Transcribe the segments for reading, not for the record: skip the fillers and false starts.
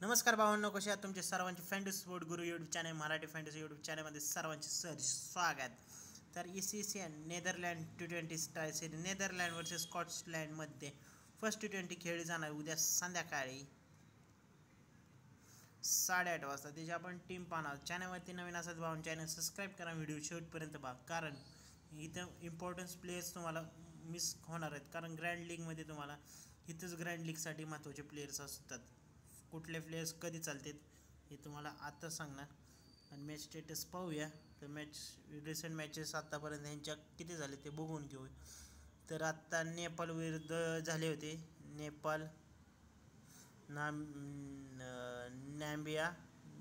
नमस्कार भावांनो, कसे आहात? तुमचे सर्वांचे fantasy sport guru YouTube channel, Marathi fantasy YouTube चॅनलमध्ये सर्वांचे स्वागत. तर ECCN Netherland T20 style series Netherland versus स्कॉटलँडमध्ये फर्स्ट T20 खेळली जाणार उद्या संध्याकाळी 8:30 वाजता. त्याची आपण टीम पाहणार. चॅनलवरती नवीन असत भावांनो, चॅनल सबस्क्राईब करा, व्हिडिओ शेवटपर्यंत पहा, कारण इथं इम्पॉर्टन्स प्लेयर्स तुम्हाला मिस होणार आहेत. कारण ग्रँड लीगमध्ये तुम्हाला इथंच ग्रँड लीगसाठी महत्त्वाचे प्लेयर्स असतात. कुठले प्लेयर्स कधी चालतात हे तुम्हाला आता सांगणार. आणि मॅच स्टेटस पाहूया. तर रिसेंट मॅचेस आत्तापर्यंत ह्यांच्या किती झाले ते बघून घेऊ. तर आत्ता नेपाळ विरुद्ध झाले होते. नेपाळ, नॅम्बिया,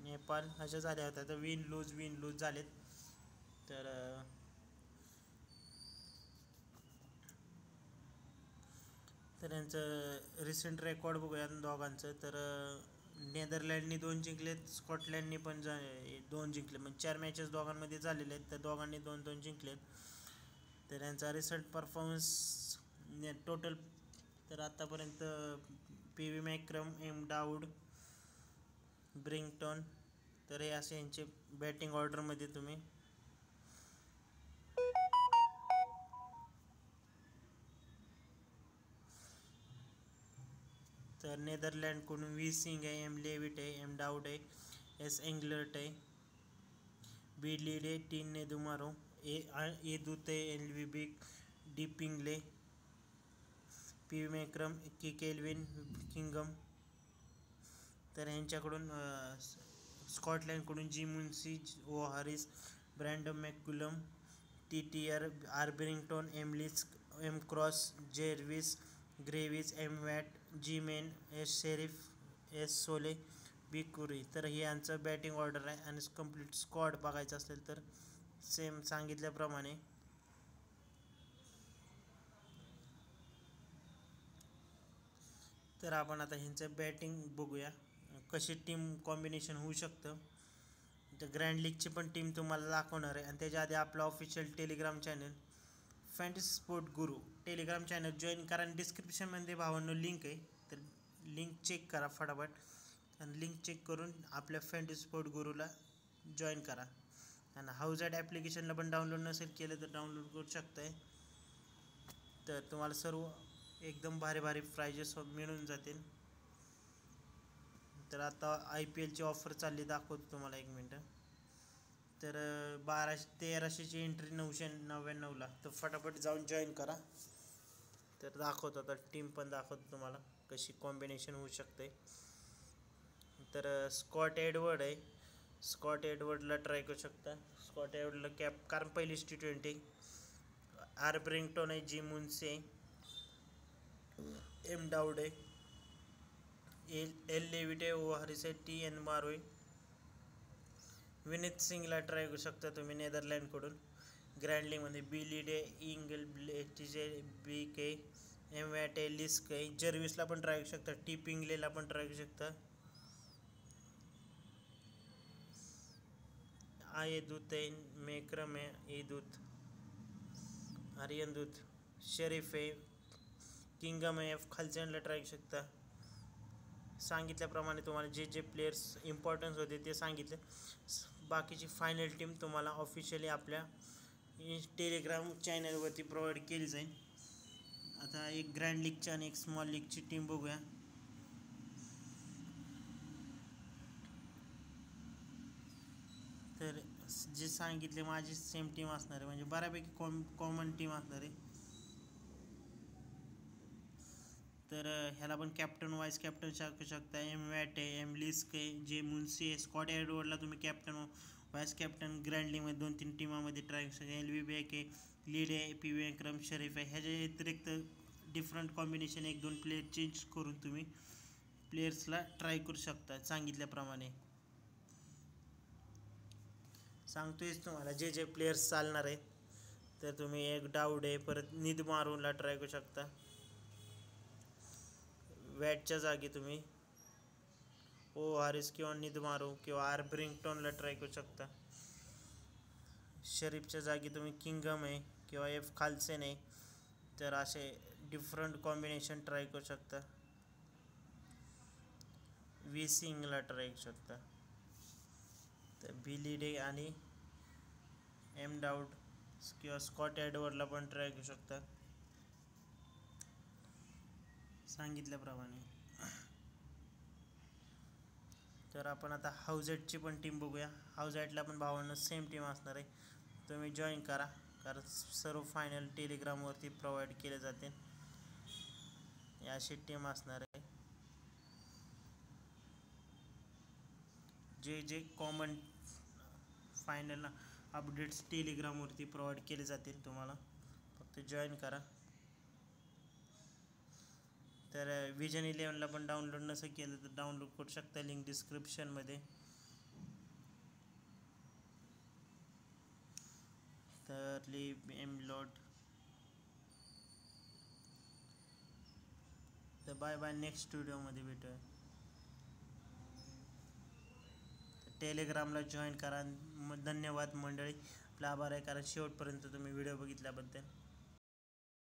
नेपाळ अशा झाल्या होत्या. तर विन लूज झालेत. तर यांचं रिसेंट रेकॉर्ड बघूया दोघांचं. तर नेदरलँडनी 2 जिंकलेत, स्कॉटलँडनी पण 2 जिंकले. म्हणजे 4 मॅचेस दोघांमध्ये झालेले आहेत. तर दोघांनी 2-2 जिंकलेत. तर यांचा रिसेंट परफॉर्मन्स टोटल तर आत्तापर्यंत PV मॅक्रम, एम डाऊड, ब्रिंगटन, तर हे असे यांचे बॅटिंग ऑर्डरमध्ये तुम्ही तर नेदरलँडकडून व्ही सिंग आहे, एम लेविट आहे, एम डाऊड आहे, एस एंगलर्ट आहे, बी लीडे, टीन नेदुमारो, ए दूत आहे, LVB डीपिंगले, PV मॅक्रम, केल्विन किंगम. तर यांच्याकडून स्कॉटलँडकडून G Munsey, O Harris, Brandon McCullum, TTR, R Berrington, M Leask, M Cross, Jarvis, Greaves, M Watt, G Main, S Sharif, S Sole, B Currie. तर हे यांचं बॅटिंग ऑर्डर आहे. आणि कंप्लीट स्क्वॉड बघायचं असेल तर सेम सांगितल्याप्रमाणे तर आपण आता ह्यांचं बॅटिंग बघूया कशी टीम कॉम्बिनेशन होऊ शकतं. तर ग्रँड लीगची पण टीम तुम्हाला दाखवणार आहे. आणि त्याच्या आधी आपलं official Telegram channel fantasy sport गुरु टेलिग्राम चॅनल जॉईन करा. आणि डिस्क्रिप्शनमध्ये भावांनो लिंक आहे, तर लिंक चेक करा फटाफट. आणि लिंक चेक करून आपल्या फॅन्टसी स्पोर्ट गुरुला जॉईन करा. आणि हाऊजॅट ॲप्लिकेशनला पण डाउनलोड नसेल केलं तर डाउनलोड करू शकताय. तर तुम्हाला सर्व एकदम भारी भारी प्राइजेस मिळून जातील. तर आता IPLची ऑफर चालली, दाखवतो तुम्हाला 1 मिनटं. तर 1300ची एंट्री 999ला. तर फटाफट जाऊन जॉईन करा. तर दाखवतो आता टीम पण दाखवतो तुम्हाला कशी कॉम्बिनेशन होऊ शकते. तर स्कॉट एडवर्ड आहे, स्कॉट एडवर्डला ट्राय करू शकता. स्कॉट एडवर्डला कॅप, कारण पहिलीच T20. आर ब्रिंगटन आहे, जी मुन्से, एम डाऊड आहे, एल लेविट आहे, ओ हॅरिस आहे, TN मारो आहे. विनीत सिंगला ट्राय करू शकता तुम्ही नेदरलँडकडून. ग्रँड लीगमध्ये बी लीड आहे, इंगल ब्लेटिजे, बी के, एम वॅट आहे, लिस्क आहे, जर्विसला पण ट्राय करू शकता, टी पिंगलेला पण ट्राय करू शकता. ए दूत आहे, मेक्रम आहे, ए दूत, आर्यन दूत, शरीफ आहे, किंगम आहे, खालच्यांना ट्राय करू शकता. सांगितल्याप्रमाणे तुम्हाला जे जे प्लेयर्स इम्पॉर्टन्स होते ते सांगितले. बाकीची फायनल टीम तुम्हाला ऑफिशियली आपल्या टेलिग्राम चॅनलवरती प्रोव्हाइड केली जाईल. आता एक ग्रँड लीगची आणि एक स्मॉल लीगची टीम बघूया. तर जे सांगितले माझी सेम टीम असणार आहे, म्हणजे बऱ्यापैकी कॉमन टीम असणार आहे. तर ह्याला पण कॅप्टन वाईस कॅप्टन टाकू शकता. एम वॅट आहे, एम लिस्क आहे, जे मुन्सी आहे, स्कॉट एडवर्डला तुम्ही कॅप्टन वाईस कॅप्टन ग्रँड लीगमध्ये 2-3 टीमामध्ये ट्राय करू शकता. LVB आहे, लीड आहे, PV विक्रम, शरीफ आहे. ह्याच्या व्यतिरिक्त डिफरंट कॉम्बिनेशन 1-2 प्लेयर चेंज करून तुम्ही प्लेयर्सला ट्राय करू शकता. सांगितल्याप्रमाणे सांगतोयच तुम्हाला जे जे प्लेयर्स चालणार आहेत. तर तुम्ही एक डाऊड आहे, परत निद मारूनला ट्राय करू शकता. वॅटच्या जागी तुम्ही ओ हॅरिस किंवा निद मारू किंवा आर ब्रिंगटनला ट्राय करू शकता. शरीफच्या जागी तुम्ही किंगम आहे किंवा एफ खालसेन आहे. तर असे डिफरंट कॉम्बिनेशन ट्राय करू शकता. वी सिंगला ट्राय करू शकता. तर बिलीडे आणि एम डाऊड किंवा स्कॉट एडवर्डला पण ट्राय करू शकता सांगितल्याप्रमाणे. तर आपण आता हाऊजेटची पण टीम बघूया. हाऊजेटला पण भावांना सेम टीम असणार आहे. तुम्ही जॉईन करा, कारण सर्व फायनल टेलिग्रामवरती प्रोव्हाइड केले जाते. अशी टीम असणार आहे. जे कॉमन फायनल अपडेट्स टेलिग्रामवरती प्रोव्हाइड केले जातील तुम्हाला, फक्त जॉईन करा. तर विजन 11ला पण डाउनलोड नसेल केलं तर डाउनलोड करू शकता, लिंक डिस्क्रिप्शनमध्ये. तर लिव्ह एमलॉट. तर बाय बाय, नेक्स्ट व्हिडिओमध्ये भेटूया. टेलिग्रामला जॉईन करा. धन्यवाद मंडळी, आपला आभार आहे कारण शेवटपर्यंत तुम्ही व्हिडिओ बघितल्याबद्दल.